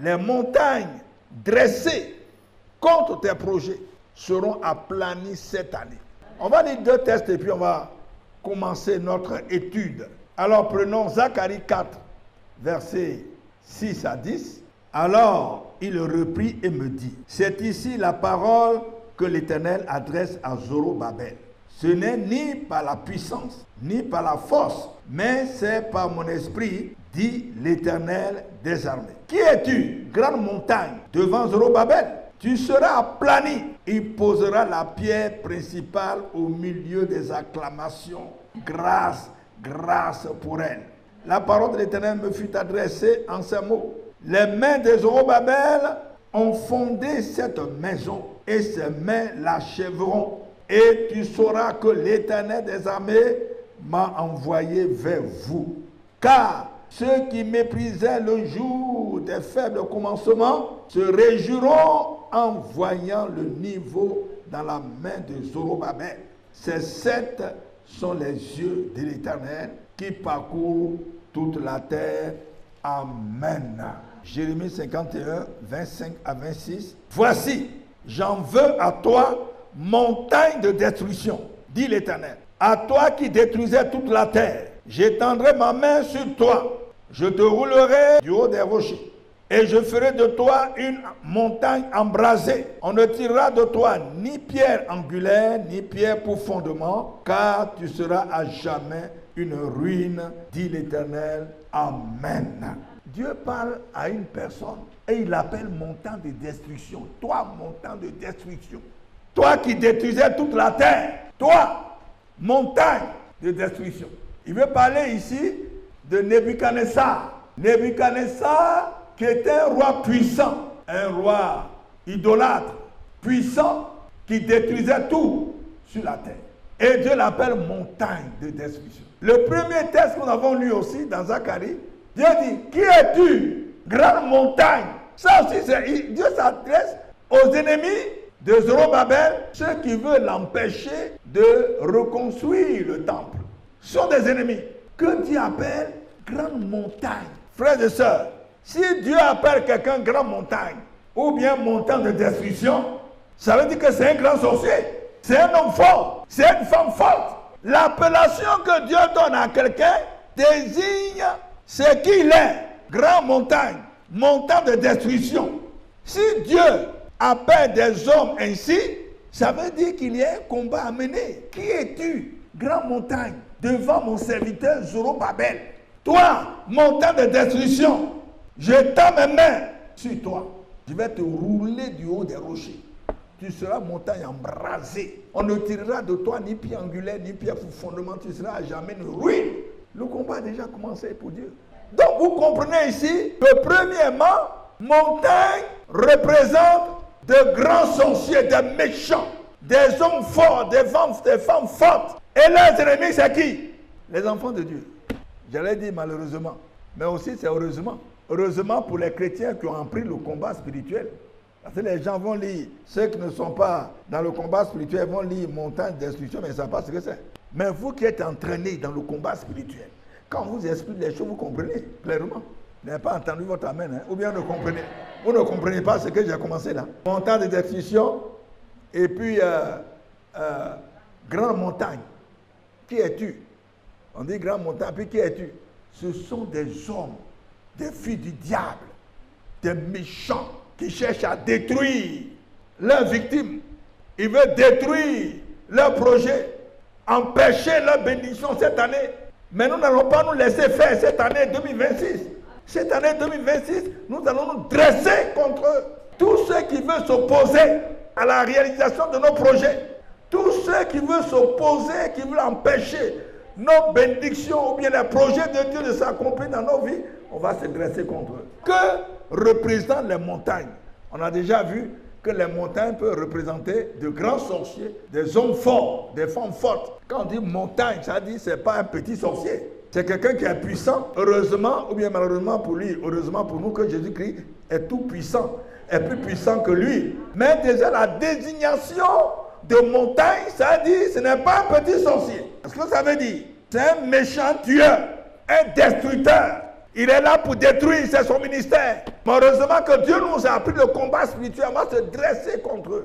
les montagnes dressées contre tes projets seront aplanies cette année. On va lire 2 textes et puis on va commencer notre étude. Alors prenons Zacharie 4, versets 6 à 10. Alors il reprit et me dit, c'est ici la parole que l'Éternel adresse à Zorobabel. Ce n'est ni par la puissance, ni par la force, mais c'est par mon esprit, dit l'Éternel des armées. Qui es-tu, grande montagne, devant Zorobabel? Tu seras aplani. Il posera la pierre principale au milieu des acclamations. Grâce, grâce pour elle. La parole de l'Éternel me fut adressée en ces mots. Les mains de Zorobabel ont fondé cette maison et ses mains l'achèveront. Et tu sauras que l'Éternel des armées m'a envoyé vers vous. Car ceux qui méprisaient le jour des faibles commencements se réjouiront en voyant le niveau dans la main de Zorobabel. Ces 7 sont les yeux de l'Éternel qui parcourent toute la terre. Amen. Jérémie 51, 25 à 26. Voici, j'en veux à toi, montagne de destruction, dit l'Éternel. À toi qui détruisais toute la terre, j'étendrai ma main sur toi. Je te roulerai du haut des rochers. Et je ferai de toi une montagne embrasée. On ne tirera de toi ni pierre angulaire, ni pierre pour fondement, car tu seras à jamais une ruine, dit l'Éternel. Amen. Dieu parle à une personne et il l'appelle montagne de destruction. Toi, montagne de destruction. Toi qui détruisais toute la terre. Toi, montagne de destruction. Il veut parler ici de Nebuchadnezzar. Nebuchadnezzar qui était un roi puissant, un roi idolâtre, puissant, qui détruisait tout sur la terre. Et Dieu l'appelle montagne de destruction. Le premier texte que nous avons lu aussi dans Zacharie, Dieu dit, qui es-tu, grande montagne? Ça aussi, Dieu s'adresse aux ennemis de Zorobabel, ceux qui veulent l'empêcher de reconstruire le temple. Ce sont des ennemis que Dieu appelle grande montagne. Frères et sœurs, si Dieu appelle quelqu'un grande montagne ou bien montagne de destruction, ça veut dire que c'est un grand sorcier, c'est un homme fort, c'est une femme forte. L'appellation que Dieu donne à quelqu'un désigne ce qu'il est. Grande montagne, montagne de destruction. Si Dieu appelle des hommes ainsi, ça veut dire qu'il y a un combat à mener. Qui es-tu, grande montagne, devant mon serviteur Zorobabel? Toi, montagne de destruction, je tends mes mains sur toi. Je vais te rouler du haut des rochers. Tu seras montagne embrasée. On ne tirera de toi ni pierre angulaire, ni pierre pour fondement. Tu seras à jamais une ruine. Le combat a déjà commencé pour Dieu. Donc vous comprenez ici que premièrement, montagne représente de grands sorciers, des méchants, des hommes forts, des femmes fortes. Et leurs ennemis, c'est qui? Les enfants de Dieu. J'allais dire malheureusement, mais aussi c'est heureusement. Heureusement pour les chrétiens qui ont appris le combat spirituel. Parce que les gens vont lire, ceux qui ne sont pas dans le combat spirituel vont lire montagne d'instruction, mais ils ne savent pas ce que c'est. Mais vous qui êtes entraînés dans le combat spirituel, quand on vous explique les choses, vous comprenez clairement. Vous n'avez pas entendu votre amen, hein? Ou bien vous ne comprenez pas ce que j'ai commencé là. Montagne d'instruction, et puis grande montagne. Qui es-tu? On dit grande montagne, puis qui es-tu? Ce sont des hommes, des filles du diable, des méchants qui cherchent à détruire leurs victimes. Ils veulent détruire leurs projets, empêcher leur bénédiction cette année. Mais nous n'allons pas nous laisser faire cette année 2026. Cette année 2026, nous allons nous dresser contre eux. Tous ceux qui veulent s'opposer à la réalisation de nos projets, tous ceux qui veulent s'opposer, qui veulent empêcher nos bénédictions ou bien les projets de Dieu de s'accomplir dans nos vies, on va se dresser contre eux. Que représentent les montagnes? On a déjà vu que les montagnes peuvent représenter de grands sorciers, des hommes forts, des femmes fortes. Quand on dit montagne, ça dit que ce n'est pas un petit sorcier. C'est quelqu'un qui est puissant. Heureusement, ou bien malheureusement pour lui, heureusement pour nous que Jésus-Christ est tout puissant, est plus puissant que lui. Mais déjà la désignation de montagne, ça dit que ce n'est pas un petit sorcier. Parce que ça veut dire, c'est un méchant tueur, un destructeur. Il est là pour détruire, c'est son ministère. Mais heureusement que Dieu nous a appris le combat spirituel, on va se dresser contre eux.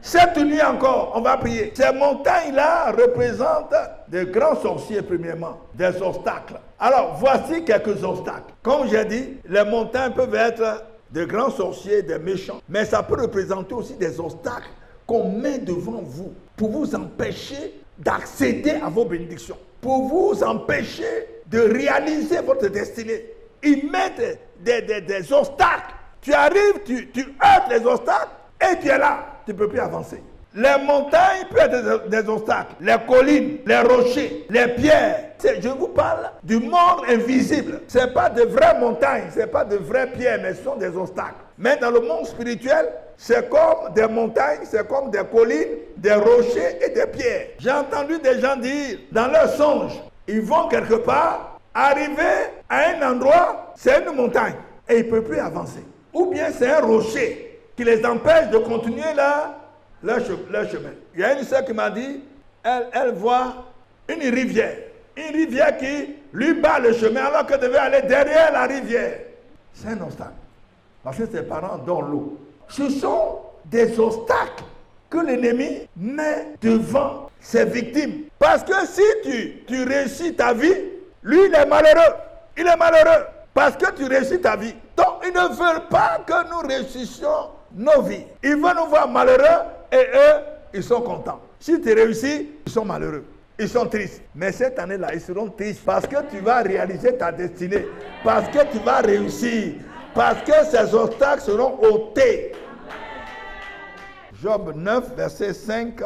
Cette nuit encore, on va prier. Ces montagnes-là représentent des grands sorciers, premièrement, des obstacles. Alors, voici quelques obstacles. Comme j'ai dit, les montagnes peuvent être de grands sorciers, des méchants. Mais ça peut représenter aussi des obstacles qu'on met devant vous pour vous empêcher d'accéder à vos bénédictions, pour vous empêcher de réaliser votre destinée. Ils mettent des obstacles. Tu arrives, tu heurtes les obstacles et tu es là. Tu ne peux plus avancer. Les montagnes peuvent être des obstacles. Les collines, les rochers, les pierres. Je vous parle du monde invisible. Ce n'est pas de vraies montagnes, ce n'est pas de vraies pierres, mais ce sont des obstacles. Mais dans le monde spirituel, c'est comme des montagnes, c'est comme des collines, des rochers et des pierres. J'ai entendu des gens dire, dans leurs songes, ils vont quelque part, arriver à un endroit, c'est une montagne, et ils ne peuvent plus avancer. Ou bien c'est un rocher qui les empêche de continuer leur chemin. Il y a une sœur qui m'a dit, elle voit une rivière qui lui bat le chemin alors qu'elle devait aller derrière la rivière. C'est un obstacle. Parce que ses parents dans l'eau. Ce sont des obstacles que l'ennemi met devant ses victimes. Parce que si tu réussis ta vie, lui il est malheureux. Il est malheureux. Parce que tu réussis ta vie. Donc ils ne veulent pas que nous réussissions nos vies. Ils veulent nous voir malheureux et eux, ils sont contents. Si tu réussis, ils sont malheureux. Ils sont tristes. Mais cette année-là, ils seront tristes parce que tu vas réaliser ta destinée. Parce que tu vas réussir. Parce que ces obstacles seront ôtés. Job 9, verset 5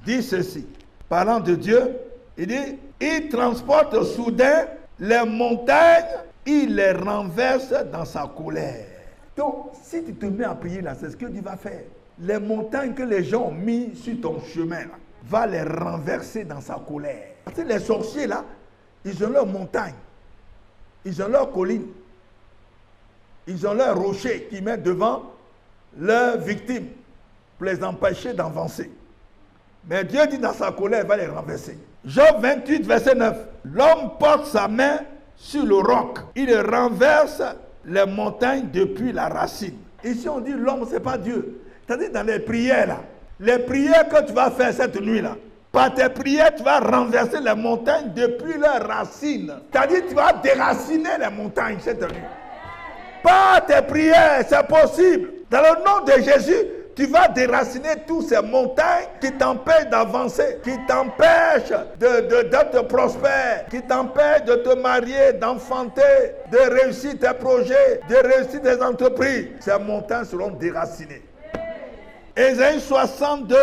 dit ceci. Parlant de Dieu, il dit, il transporte soudain les montagnes, il les renverse dans sa colère. Donc, si tu te mets à prier là, c'est ce que Dieu va faire. Les montagnes que les gens ont mis sur ton chemin là, va les renverser dans sa colère. Parce que les sorciers là, ils ont leurs montagnes, ils ont leurs collines, ils ont leurs rochers qu'ils mettent devant leurs victimes pour les empêcher d'avancer. Mais Dieu dit dans sa colère, il va les renverser. Job 28, verset 9. L'homme porte sa main sur le roc. Il renverse les montagnes depuis la racine. Ici on dit l'homme, ce n'est pas Dieu. C'est-à-dire dans les prières là, les prières que tu vas faire cette nuit-là, par tes prières, tu vas renverser les montagnes depuis leurs racines. C'est-à-dire tu vas déraciner les montagnes cette nuit. Par tes prières, c'est possible. Dans le nom de Jésus, tu vas déraciner toutes ces montagnes qui t'empêchent d'avancer, qui t'empêchent d'être prospère, qui t'empêchent de te marier, d'enfanter, de réussir tes projets, de réussir tes entreprises. Ces montagnes seront déracinées. Ésaïe 62,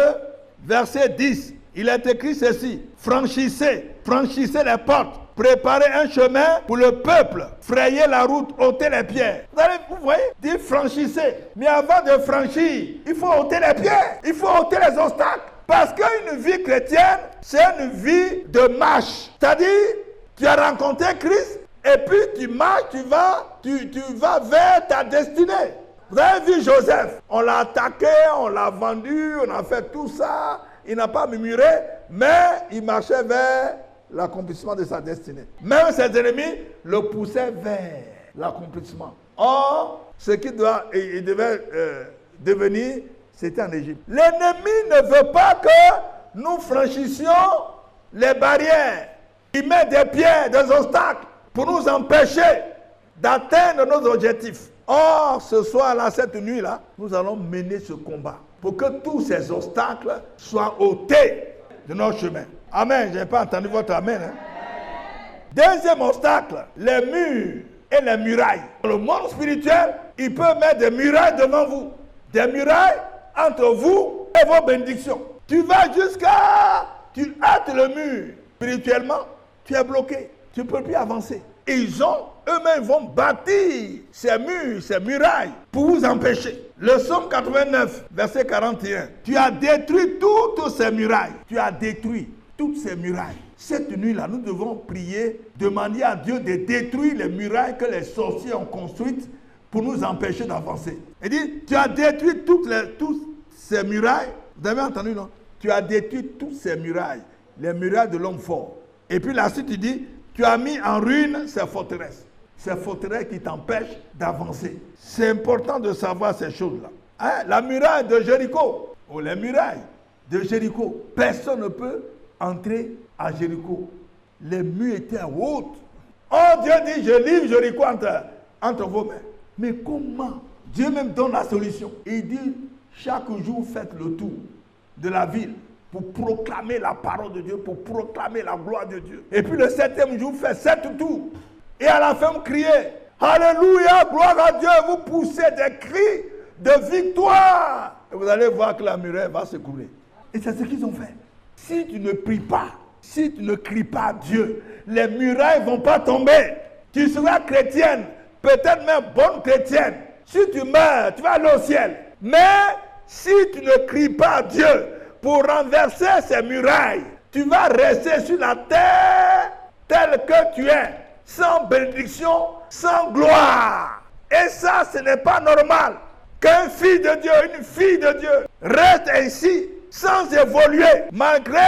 verset 10, il est écrit ceci. Franchissez les portes, préparez un chemin pour le peuple, frayez la route, ôtez les pierres. Vous voyez, dit franchissez. Mais avant de franchir, il faut ôter les pierres, il faut ôter les obstacles. Parce qu'une vie chrétienne, c'est une vie de marche. C'est-à-dire, tu as rencontré Christ, et puis tu marches, tu vas vers ta destinée. Vous avez vu Joseph, on l'a attaqué, on l'a vendu, on a fait tout ça, il n'a pas murmuré, mais il marchait vers l'accomplissement de sa destinée. Même ses ennemis le poussaient vers l'accomplissement. Or, ce qu'il devait devenir, c'était en Égypte. L'ennemi ne veut pas que nous franchissions les barrières. Il met des pierres, des obstacles pour nous empêcher d'atteindre nos objectifs. Or, ce soir-là, cette nuit-là, nous allons mener ce combat pour que tous ces obstacles soient ôtés de notre chemin. Amen. Je n'ai pas entendu votre amen. Deuxième obstacle, les murs et les murailles. Dans le monde spirituel, il peut mettre des murailles devant vous. Des murailles entre vous et vos bénédictions. Tu vas tu hâtes le mur. Spirituellement, tu es bloqué. Tu ne peux plus avancer. Eux-mêmes vont bâtir ces murs, ces murailles pour vous empêcher. Le psaume 89, verset 41. Tu as détruit toutes ces murailles. Tu as détruit toutes ces murailles. Cette nuit-là, nous devons prier, demander à Dieu de détruire les murailles que les sorciers ont construites pour nous empêcher d'avancer. Il dit, tu as détruit toutes ces murailles. Vous avez entendu, non? Tu as détruit toutes ces murailles, les murailles de l'homme fort. Et puis la suite, il dit, tu as mis en ruine ces forteresses. ces forteresses qui t'empêchent d'avancer. C'est important de savoir ces choses-là. Hein? La muraille de Jéricho, ou les murailles de Jéricho, personne ne peut entrer à Jéricho. Les murs étaient hautes. Oh, Dieu dit, je livre Jéricho entre vos mains. Mais comment? Dieu même donne la solution. Il dit, chaque jour, faites le tour de la ville pour proclamer la parole de Dieu, pour proclamer la gloire de Dieu. Et puis le 7e jour, faites 7 tours. Et à la fin, vous criez, Alléluia, gloire à Dieu, vous poussez des cris de victoire. Et vous allez voir que la muraille va s'écrouler. Et c'est ce qu'ils ont fait. Si tu ne pries pas, si tu ne cries pas à Dieu, les murailles ne vont pas tomber. Tu seras chrétienne, peut-être même bonne chrétienne. Si tu meurs, tu vas aller au ciel. Mais si tu ne cries pas à Dieu pour renverser ces murailles, tu vas rester sur la terre tel que tu es, sans bénédiction, sans gloire. Et ça, ce n'est pas normal qu'un fils de Dieu, une fille de Dieu, reste ainsi, sans évoluer, malgré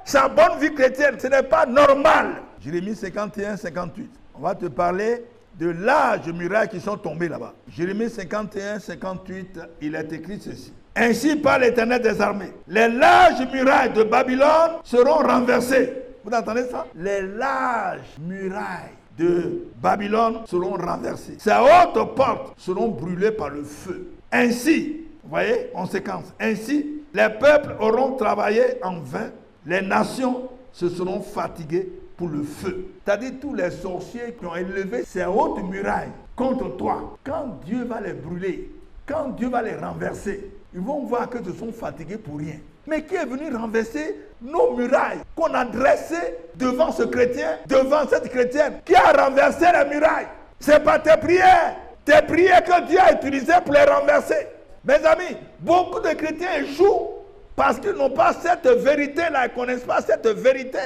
sa bonne vie chrétienne. Ce n'est pas normal. Jérémie 51, 58. On va te parler de larges murailles qui sont tombées là-bas. Jérémie 51, 58, il est écrit ceci. Ainsi parle l'Éternel des armées. Les larges murailles de Babylone seront renversées. Vous entendez ça? Les larges murailles de Babylone seront renversées. Ses hautes portes seront brûlées par le feu. Ainsi, vous voyez, on séquence. Ainsi, les peuples auront travaillé en vain. Les nations se seront fatiguées pour le feu. C'est-à-dire tous les sorciers qui ont élevé ces hautes murailles contre toi, quand Dieu va les brûler, quand Dieu va les renverser, ils vont voir que ils sont fatigués pour rien. Mais qui est venu renverser nos murailles qu'on a dressées devant ce chrétien, devant cette chrétienne? Qui a renversé les murailles? Ce n'est pas tes prières que Dieu a utilisées pour les renverser. Mes amis, beaucoup de chrétiens échouent parce qu'ils n'ont pas cette vérité-là, ils ne connaissent pas cette vérité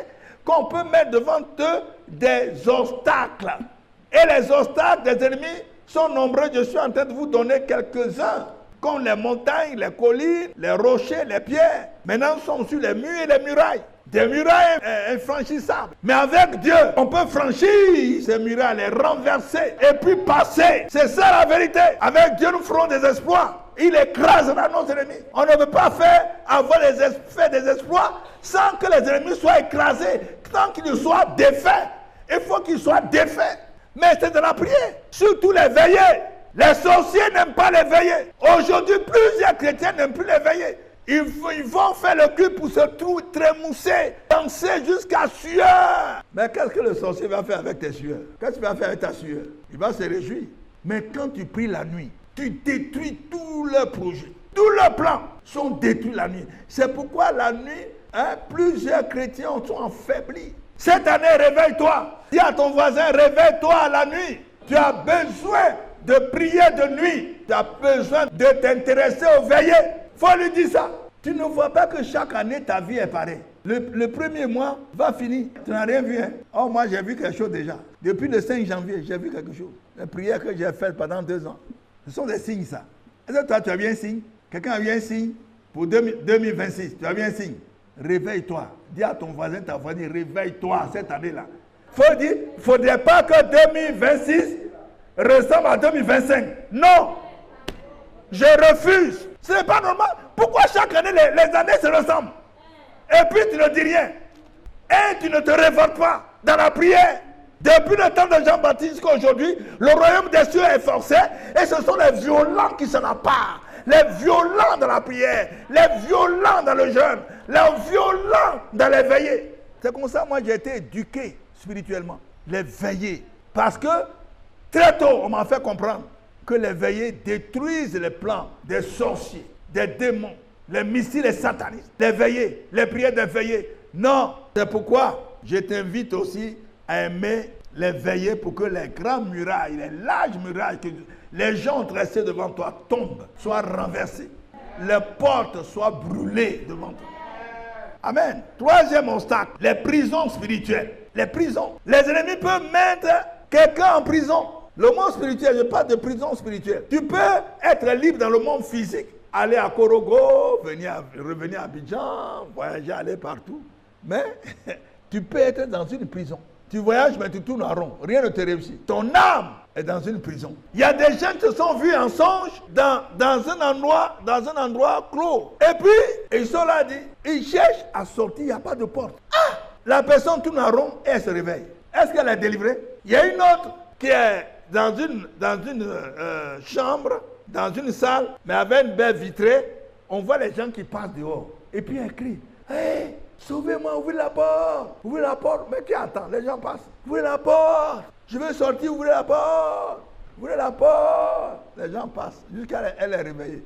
qu'on peut mettre devant eux des obstacles. Et les obstacles des ennemis sont nombreux. Je suis en train de vous donner quelques-uns, comme les montagnes, les collines, les rochers, les pierres. Maintenant, nous sommes sur les murs et les murailles. Des murailles infranchissables. Mais avec Dieu, on peut franchir ces murailles, les renverser et puis passer. C'est ça la vérité. Avec Dieu, nous ferons des exploits. Il écrasera nos ennemis. On ne peut pas faire des exploits sans que les ennemis soient écrasés, sans qu'ils soient défaits. Il faut qu'ils soient défaits. Mais c'est de la prière. Surtout les veillées. Les sorciers n'aiment pas les veillées. Aujourd'hui, plusieurs chrétiens n'aiment plus les veillées. Ils vont faire le cul pour se trémousser, danser jusqu'à sueur. Mais qu'est-ce que le sorcier va faire avec tes sueurs? Qu'est-ce qu'il va faire avec ta sueur? Il va se réjouir. Mais quand tu pries la nuit, tu détruis tous leurs projets. Tous leurs plans sont détruits la nuit. C'est pourquoi la nuit, plusieurs chrétiens sont affaiblis. Cette année, réveille-toi. Dis à ton voisin, réveille-toi la nuit. Tu as besoin de prier de nuit. Tu as besoin de t'intéresser aux veillées. Il faut lui dire ça. Tu ne vois pas que chaque année, ta vie est pareille. Le premier mois va finir. Tu n'as rien vu. Hein? Oh, moi, j'ai vu quelque chose déjà. Depuis le 5 janvier, j'ai vu quelque chose. Les prières que j'ai faites pendant 2 ans. Ce sont des signes, ça. Est-ce que toi, tu as vu un signe? Quelqu'un a vu un signe? Pour 2026, tu as vu un signe? Réveille-toi. Dis à ton voisin, ta voisine, réveille-toi cette année-là. Il ne faudrait pas que 2026 ressemble à 2025. Non! Je refuse. Ce n'est pas normal. Pourquoi chaque année, les années se ressemblent? Et puis tu ne dis rien. Et tu ne te révoltes pas dans la prière. Depuis le temps de Jean-Baptiste jusqu'à aujourd'hui, le royaume des cieux est forcé. Et ce sont les violents qui s'en emparent. Les violents dans la prière. Les violents dans le jeûne. Les violents dans les veillées. C'est comme ça, moi, j'ai été éduqué spirituellement. Les veillées. Parce que très tôt, on m'a fait comprendre que les veillées détruisent les plans des sorciers, des démons, les missiles, les satanistes, les veillées, les prières des veillées. Non, c'est pourquoi je t'invite aussi à aimer les veillées pour que les grandes murailles, les larges murailles que les gens ont dressées devant toi tombent, soient renversées. Les portes soient brûlées devant toi. Amen. Troisième obstacle, les prisons spirituelles. Les prisons. Les ennemis peuvent mettre quelqu'un en prison. Le monde spirituel, je parle de prison spirituelle. Tu peux être libre dans le monde physique. Aller à Korogo, revenir à Abidjan, voyager, aller partout. Mais tu peux être dans une prison. Tu voyages, mais tu tournes en rond. Rien ne te réussit. Ton âme est dans une prison. Il y a des gens qui se sont vus en songe dans un endroit clos. Et puis, ils sont là, ils cherchent à sortir, il n'y a pas de porte. Ah! La personne tourne en rond et elle se réveille. Est-ce qu'elle est délivrée? Il y a une autre qui est dans une chambre, dans une salle, mais avec une baie vitrée. On voit les gens qui passent dehors. Et puis elle crie, « Hey, sauvez-moi, ouvrez la porte, ouvrez la porte. » Mais qui attend? Les gens passent. « Ouvrez la porte, je veux sortir, ouvrez la porte, ouvrez la porte. » Les gens passent jusqu'à elle est réveillée.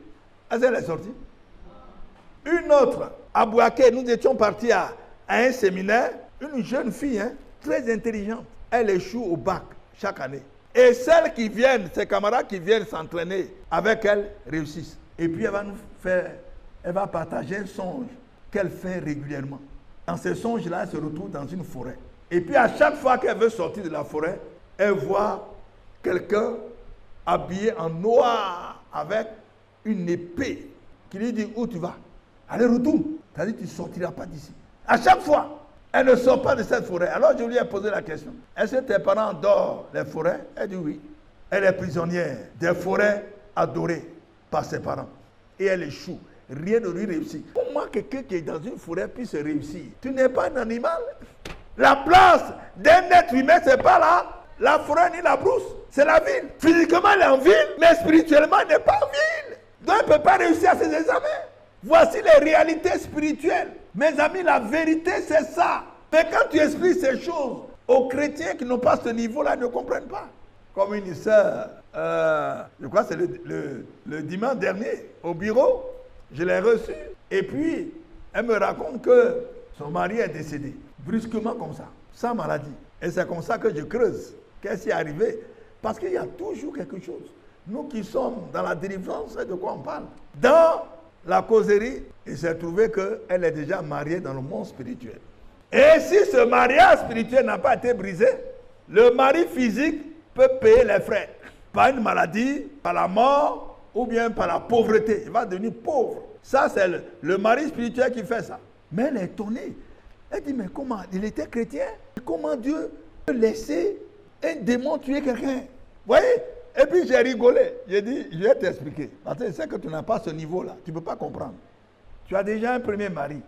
Est-ce qu'elle est sortie? Une autre, à Bouaké, nous étions partis à un séminaire, une jeune fille, très intelligente. Elle échoue au bac chaque année. Et celles qui viennent, ses camarades qui viennent s'entraîner avec elle, réussissent. Et puis elle va partager un songe qu'elle fait régulièrement. Dans ces songes-là, elle se retrouve dans une forêt. Et puis à chaque fois qu'elle veut sortir de la forêt, elle voit quelqu'un habillé en noir avec une épée qui lui dit, où tu vas? Allez, retourne. C'est-à-dire tu ne sortiras pas d'ici. À chaque fois, elle ne sort pas de cette forêt. Alors je lui ai posé la question, est-ce que tes parents adorent les forêts? Elle dit oui. Elle est prisonnière des forêts adorées par ses parents. Et elle échoue. Rien ne lui réussit. Comment quelqu'un qui est dans une forêt puisse réussir? Tu n'es pas un animal. La place d'un être humain, ce n'est pas là. La forêt ni la brousse, c'est la ville. Physiquement, elle est en ville, mais spirituellement, elle n'est pas en ville. Donc, elle ne peut pas réussir à ses examens. Voici les réalités spirituelles. Mes amis, la vérité, c'est ça. Mais quand tu expliques ces choses aux chrétiens qui n'ont pas ce niveau-là, ils ne comprennent pas. Comme une sœur, je crois que c'est le dimanche dernier, au bureau, je l'ai reçue. Et puis, elle me raconte que son mari est décédé, brusquement comme ça, sans maladie. Et c'est comme ça que je creuse. Qu'est-ce qui est arrivé? Parce qu'il y a toujours quelque chose. Nous qui sommes dans la délivrance, c'est de quoi on parle. Dans la causerie, il s'est trouvé qu'elle est déjà mariée dans le monde spirituel. Et si ce mariage spirituel n'a pas été brisé, le mari physique peut payer les frais. Par une maladie, par la mort, ou bien par la pauvreté. Il va devenir pauvre. Ça, c'est le mari spirituel qui fait ça. Mais elle est étonnée. Elle dit, mais comment? Il était chrétien. Comment Dieu peut laisser un démon tuer quelqu'un? Vous voyez? Et puis j'ai rigolé. J'ai dit, je vais t'expliquer. Parce que je sais que tu n'as pas ce niveau-là. Tu ne peux pas comprendre. Tu as déjà un premier mari.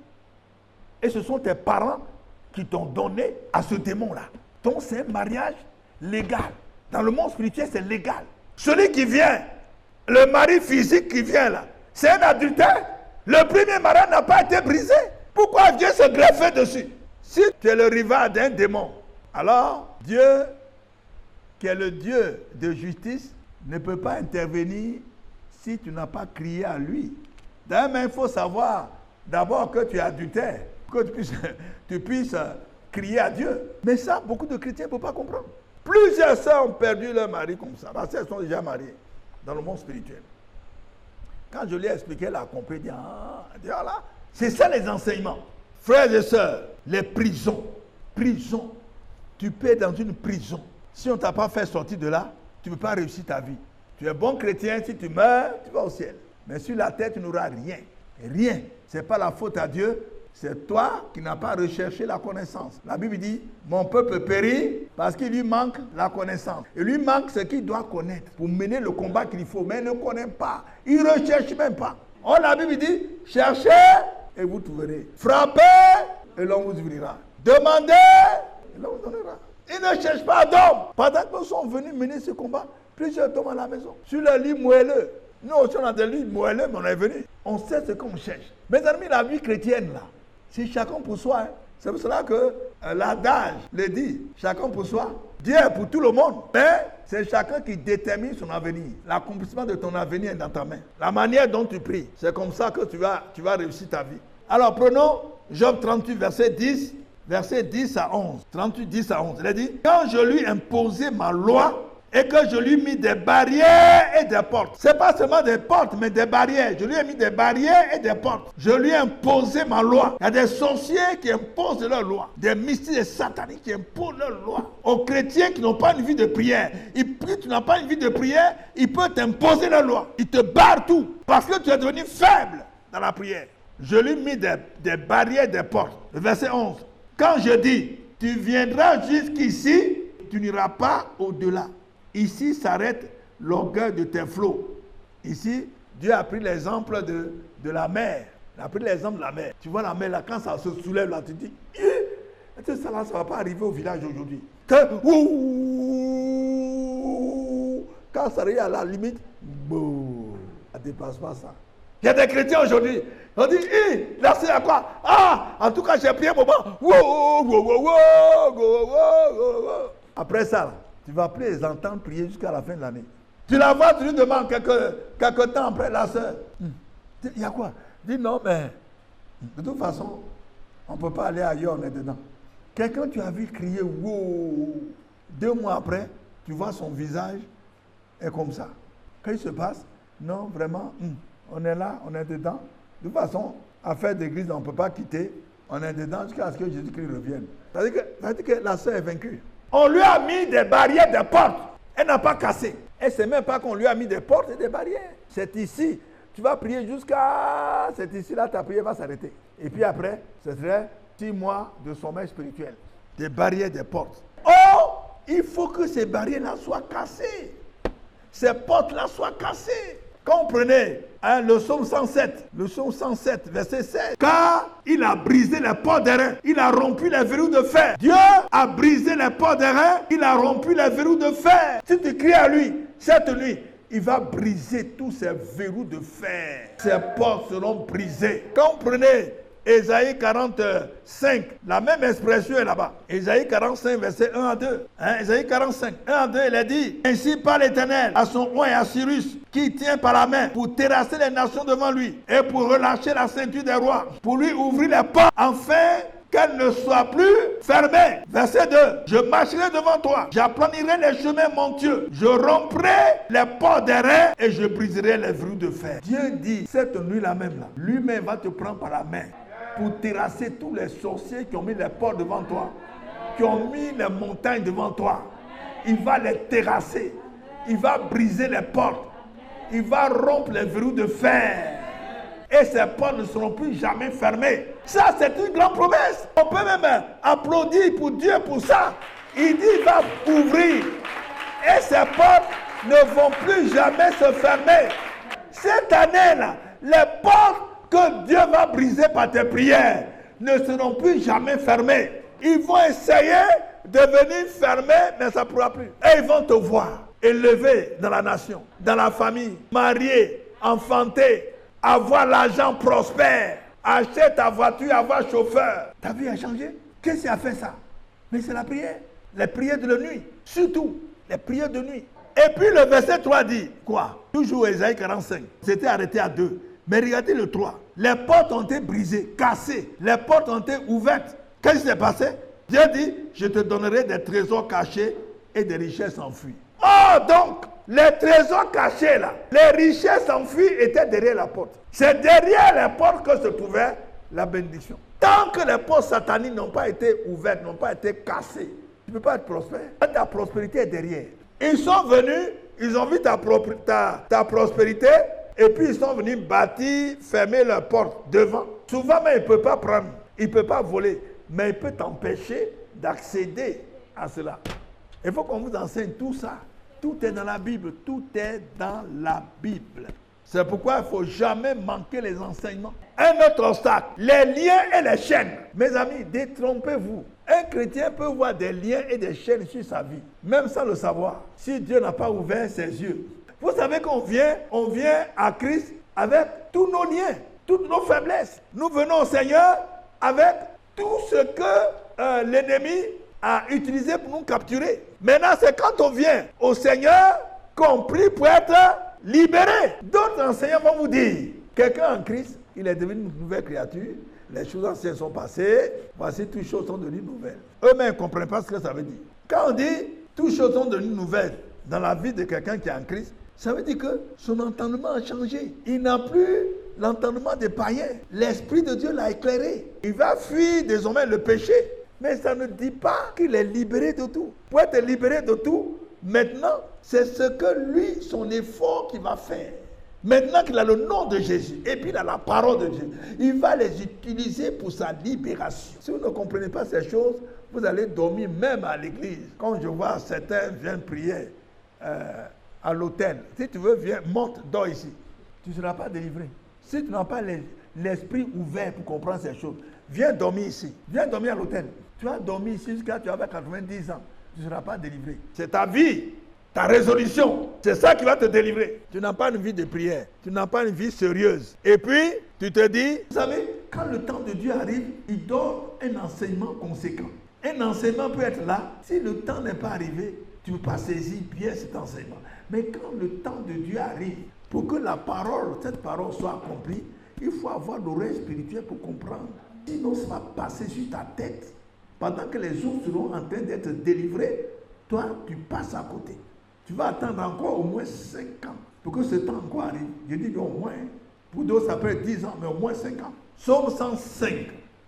Et ce sont tes parents qui t'ont donné à ce démon-là. Donc c'est un mariage légal. Dans le monde spirituel, c'est légal. Celui qui vient, le mari physique qui vient là, c'est un adultère. Le premier mariage n'a pas été brisé. Pourquoi Dieu se greffer dessus? Si tu es le rival d'un démon, alors Dieu, qui est le Dieu de justice, ne peut pas intervenir si tu n'as pas crié à lui. D'ailleurs, il faut savoir d'abord que tu es adultère, que tu puisses crier à Dieu. Mais ça, beaucoup de chrétiens ne peuvent pas comprendre. Plusieurs sœurs ont perdu leur mari comme ça, parce qu'elles sont déjà mariées dans le monde spirituel. Quand je lui ai expliqué, elle a compris, elle dit, ah là, c'est ça les enseignements. Frères et sœurs, les prisons, tu peux être dans une prison. Si on ne t'a pas fait sortir de là, tu ne peux pas réussir ta vie. Tu es bon chrétien, si tu meurs, tu vas au ciel. Mais sur la terre, tu n'auras rien. Rien. Ce n'est pas la faute à Dieu. C'est toi qui n'as pas recherché la connaissance. La Bible dit, mon peuple périt parce qu'il lui manque la connaissance. Il lui manque ce qu'il doit connaître pour mener le combat qu'il faut. Mais il ne connaît pas. Il ne recherche même pas. Or, la Bible dit, cherchez et vous trouverez. Frappez et l'on vous ouvrira. Demandez et l'on vous donnera. Ils ne cherchent pas d'hommes. Pendant que nous sommes venus mener ce combat, plusieurs hommes à la maison. Sur le lit moelleux. Nous aussi, on a des lits moelleux, mais on est venus. On sait ce qu'on cherche. Mes amis, la vie chrétienne, là, c'est chacun pour soi. Hein. C'est pour cela que l'adage le dit, chacun pour soi. Dieu est pour tout le monde. Mais c'est chacun qui détermine son avenir. L'accomplissement de ton avenir est dans ta main. La manière dont tu pries, c'est comme ça que tu vas réussir ta vie. Alors prenons Job 38, verset 10. Verset 10 à 11. 38, 10 à 11. Il a dit, quand je lui imposais ma loi et que je lui mis des barrières et des portes. Ce n'est pas seulement des portes, mais des barrières. Je lui ai mis des barrières et des portes. Je lui ai imposé ma loi. Il y a des sorciers qui imposent leur loi. Des mystiques, des sataniques qui imposent leur loi. Aux chrétiens qui n'ont pas une vie de prière. Si tu n'as pas une vie de prière, ils peuvent t'imposer leur loi. Ils te barrent tout. Parce que tu es devenu faible dans la prière. Je lui ai mis des barrières et des portes. Le verset 11. Quand je dis, Tu viendras jusqu'ici, tu n'iras pas au-delà. Ici s'arrête l'orgueil de tes flots. Ici, Dieu a pris l'exemple de la mer. Il a pris l'exemple de la mer. Tu vois la mer là, quand ça se soulève là, tu dis, ça là, ça ne va pas arriver au village aujourd'hui. Quand ça arrive à la limite, ça ne dépasse pas ça. Il y a des chrétiens aujourd'hui, on dit, là c'est à quoi? Ah, en tout cas j'ai prié un moment. Après ça, là, tu ne vas plus les entendre prier jusqu'à la fin de l'année. Tu la vois, tu lui demandes quelques temps après la sœur. Il y a quoi? Dis non, mais de toute façon, on ne peut pas aller ailleurs, on est dedans. Quelqu'un tu as vu crier, wow, 2 mois après, tu vois son visage est comme ça. Qu'est-ce qui se passe? Non, vraiment, on est là, on est dedans. De toute façon, affaire d'église, on ne peut pas quitter. On est dedans jusqu'à ce que Jésus-Christ revienne. Ça veut dire que la sœur est vaincue. On lui a mis des barrières, des portes. Elle n'a pas cassé. Elle ne sait même pas qu'on lui a mis des portes et des barrières. C'est ici. Tu vas prier jusqu'à... C'est ici, là, ta prière va s'arrêter. Et puis après, ce serait 6 mois de sommeil spirituel. Des barrières, des portes. Oh, il faut que ces barrières-là soient cassées. Ces portes-là soient cassées. Quand on prenait le psaume 107, verset 16. Car il a brisé les portes d'airain, il a rompu les verrous de fer. Dieu a brisé les portes d'airain, il a rompu les verrous de fer. Si tu cries à lui, cette nuit, il va briser tous ces verrous de fer. Ces portes seront brisées. Quand on prenait Ésaïe 45, la même expression est là-bas. Ésaïe 45, verset 1 à 2. Ésaïe 45, 1 à 2, il a dit, ainsi parle l'Éternel à son roi et à Cyrus, qui tient par la main pour terrasser les nations devant lui, et pour relâcher la ceinture des rois, pour lui ouvrir les portes, afin qu'elles ne soient plus fermées. Verset 2. Je marcherai devant toi, j'aplanirai les chemins montueux, je romprai les portes d'airain et je briserai les verrous de fer. Dieu dit, cette nuit-là même, là, lui-même va te prendre par la main pour terrasser tous les sorciers qui ont mis les portes devant toi, qui ont mis les montagnes devant toi. Il va les terrasser, il va briser les portes, il va rompre les verrous de fer. Et ces portes ne seront plus jamais fermées. Ça, c'est une grande promesse. On peut même applaudir pour Dieu pour ça. Il dit qu'il va ouvrir. Et ces portes ne vont plus jamais se fermer. Cette année-là, les portes que Dieu va briser par tes prières ne seront plus jamais fermées. Ils vont essayer de venir fermer, mais ça ne pourra plus. Et ils vont te voir élevé dans la nation, dans la famille, marié, enfanté, avoir l'argent prospère, acheter ta voiture, avoir chauffeur. Ta vie a changé. Qu'est-ce qui a fait ça? Mais c'est la prière. Les prières de la nuit. Surtout, les prières de nuit. Et puis le verset 3 dit, quoi? Toujours Ésaïe 45. C'était arrêté à 2. Mais regardez le 3. Les portes ont été brisées, cassées. Les portes ont été ouvertes. Qu'est-ce qui s'est passé? Dieu dit, je te donnerai des trésors cachés et des richesses enfuies. Oh, donc, les trésors cachés là, les richesses enfuies étaient derrière la porte. C'est derrière les portes que se trouvait la bénédiction. Tant que les portes sataniques n'ont pas été ouvertes, n'ont pas été cassées, tu ne peux pas être prospère. Ta prospérité est derrière. Ils sont venus, ils ont vu ta prospérité, et puis ils sont venus bâtir, fermer leurs portes devant. Souvent, mais ils ne peuvent pas prendre, ils ne peuvent pas voler, mais ils peuvent t'empêcher d'accéder à cela. Il faut qu'on vous enseigne tout ça. Tout est dans la Bible. Tout est dans la Bible. C'est pourquoi il ne faut jamais manquer les enseignements. Un autre obstacle, les liens et les chaînes. Mes amis, détrompez-vous. Un chrétien peut voir des liens et des chaînes sur sa vie, même sans le savoir, si Dieu n'a pas ouvert ses yeux. Vous savez qu'on vient à Christ avec tous nos liens, toutes nos faiblesses. Nous venons au Seigneur avec tout ce que l'ennemi a utilisé pour nous capturer. Maintenant, c'est quand on vient au Seigneur qu'on prie pour être libéré. D'autres enseignants vont vous dire, quelqu'un en Christ, il est devenu une nouvelle créature, les choses anciennes sont passées, voici toutes choses sont devenues nouvelles. Eux-mêmes ne comprennent pas ce que ça veut dire. Quand on dit toutes choses sont devenues nouvelles dans la vie de quelqu'un qui est en Christ, ça veut dire que son entendement a changé. Il n'a plus l'entendement des païens. L'Esprit de Dieu l'a éclairé. Il va fuir désormais le péché. Mais ça ne dit pas qu'il est libéré de tout. Pour être libéré de tout, maintenant, c'est ce que lui, son effort qu'il va faire. Maintenant qu'il a le nom de Jésus, et puis il a la parole de Dieu, il va les utiliser pour sa libération. Si vous ne comprenez pas ces choses, Vous allez dormir même à l'église. Quand je vois certains viennent prier à l'hôtel, si tu veux, viens, monte, dors ici. Tu ne seras pas délivré. Si tu n'as pas l'esprit ouvert pour comprendre ces choses, viens dormir ici. Viens dormir à l'hôtel. Tu vas dormir ici jusqu'à tu avais 90 ans. Tu ne seras pas délivré. C'est ta vie, ta résolution. C'est ça qui va te délivrer. Tu n'as pas une vie de prière. Tu n'as pas une vie sérieuse. Et puis, tu te dis, vous savez, quand le temps de Dieu arrive, il donne un enseignement conséquent. Un enseignement peut être là. Si le temps n'est pas arrivé, tu ne peux pas saisir bien cet enseignement. Mais quand le temps de Dieu arrive, pour que la parole, cette parole soit accomplie, il faut avoir l'oreille spirituelle pour comprendre. Sinon, ça va passer sur ta tête. Pendant que les autres seront en train d'être délivrés, toi, tu passes à côté. Tu vas attendre encore au moins 5 ans pour que ce temps encore arrive. Je dis au moins, pour d'autres ça peut être 10 ans, mais au moins 5 ans. Psaume 105,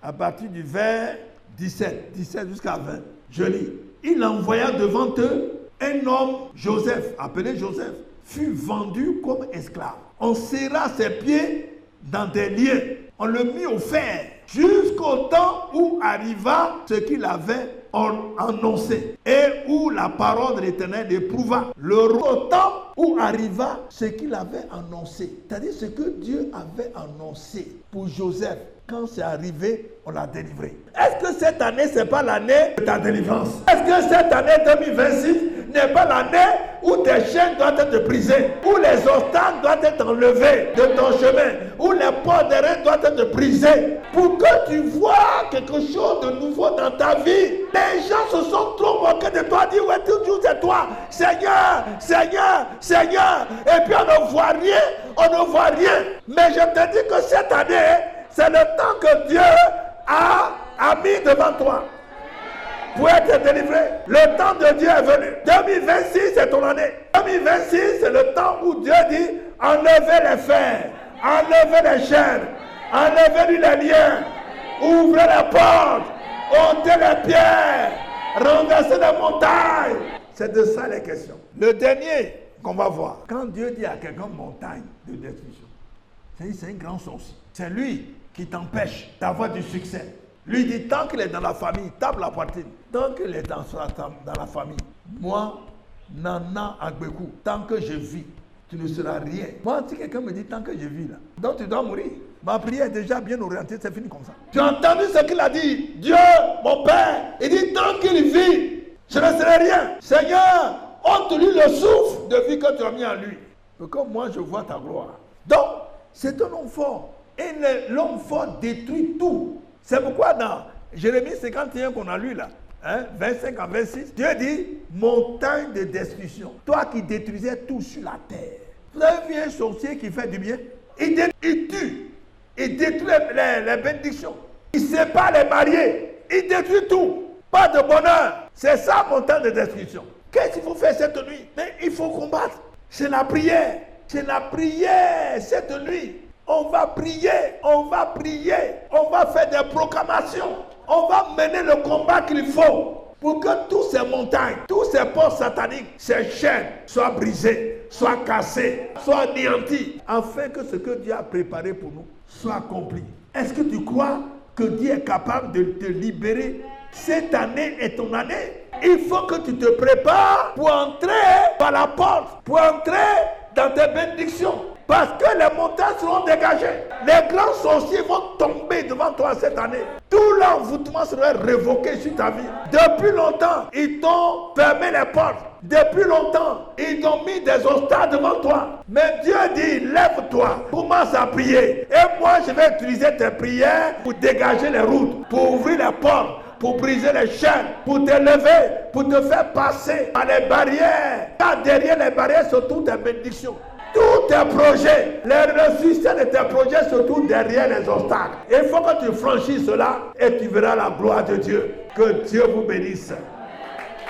à partir du vers 17 jusqu'à 20. Je lis. Il envoya devant eux un homme, Joseph, appelé Joseph, fut vendu comme esclave. On serra ses pieds dans des liens. On le mit au fer jusqu'au temps où arriva ce qu'il avait annoncé et où la parole de l'Éternel éprouva. Au temps où arriva ce qu'il avait annoncé. C'est-à-dire ce que Dieu avait annoncé pour Joseph. Quand c'est arrivé, on l'a délivré. Est-ce que cette année, ce n'est pas l'année de ta délivrance? Est-ce que cette année 2026 n'est pas l'année où tes chaînes doivent être brisées, où les obstacles doivent être enlevés de ton chemin, où les portes des reins doivent être brisées, pour que tu vois quelque chose de nouveau dans ta vie? Les gens se sont trop moqués de toi, disent ouais, toujours c'est toi, Seigneur, Seigneur, Seigneur, et puis on ne voit rien, on ne voit rien. Mais je te dis que cette année, c'est le temps que Dieu a mis devant toi pour être délivré. Le temps de Dieu est venu. 2026, c'est ton année. 2026, c'est le temps où Dieu dit enlevez les fers, enlevez les chaînes, enlevez les liens, ouvrez les portes, ôtez les pierres, renversez les montagnes. C'est de ça les questions. Le dernier qu'on va voir, quand Dieu dit à quelqu'un montagne de destruction, c'est un grand sorcier. C'est lui qui t'empêche d'avoir du succès. Lui dit, tant qu'il est dans la famille, tape la poitrine. Tant qu'il est dans la famille, moi, Nana Agbekou, tant que je vis, tu ne seras rien. Moi, si quelqu'un me dit, tant que je vis là, donc tu dois mourir. Ma prière est déjà bien orientée, c'est fini comme ça. Tu as entendu ce qu'il a dit? Dieu, mon Père, il dit, tant qu'il vit, je ne serai rien. Seigneur, ôte-lui le souffle de vie que tu as mis en lui. Pour que moi, je vois ta gloire. Donc, c'est un homme fort. Et l'homme fort détruit tout. C'est pourquoi dans Jérémie 51 qu'on a lu là, 25 à 26, Dieu dit, montagne de destruction. Toi qui détruisais tout sur la terre. Vous avez vu un sorcier qui fait du bien? Il tue. Il détruit les bénédictions. Il sépare les mariés. Il détruit tout. Pas de bonheur. C'est ça, montagne de destruction. Qu'est-ce qu'il faut faire cette nuit? Mais il faut combattre. C'est la prière. C'est la prière cette nuit. On va prier, on va prier, on va faire des proclamations, on va mener le combat qu'il faut pour que toutes ces montagnes, tous ces portes sataniques, ces chaînes soient brisées, soient cassées, soient anéanties, afin que ce que Dieu a préparé pour nous soit accompli. Est-ce que tu crois que Dieu est capable de te libérer? Cette année est ton année. Il faut que tu te prépares pour entrer par la porte, pour entrer dans tes bénédictions. Parce que les montagnes seront dégagées. Les grands sorciers vont tomber devant toi cette année. Tout l'envoûtement sera révoqué sur ta vie. Depuis longtemps, ils t'ont fermé les portes. Depuis longtemps, ils ont mis des obstacles devant toi. Mais Dieu dit, lève-toi, commence à prier. Et moi, je vais utiliser tes prières pour dégager les routes, pour ouvrir les portes, pour briser les chaînes, pour te lever, pour te faire passer par les barrières. Car derrière les barrières se trouvent des bénédictions. Tous tes projets, le succès de tes projets se trouvent derrière les obstacles. Il faut que tu franchisses cela et tu verras la gloire de Dieu. Que Dieu vous bénisse.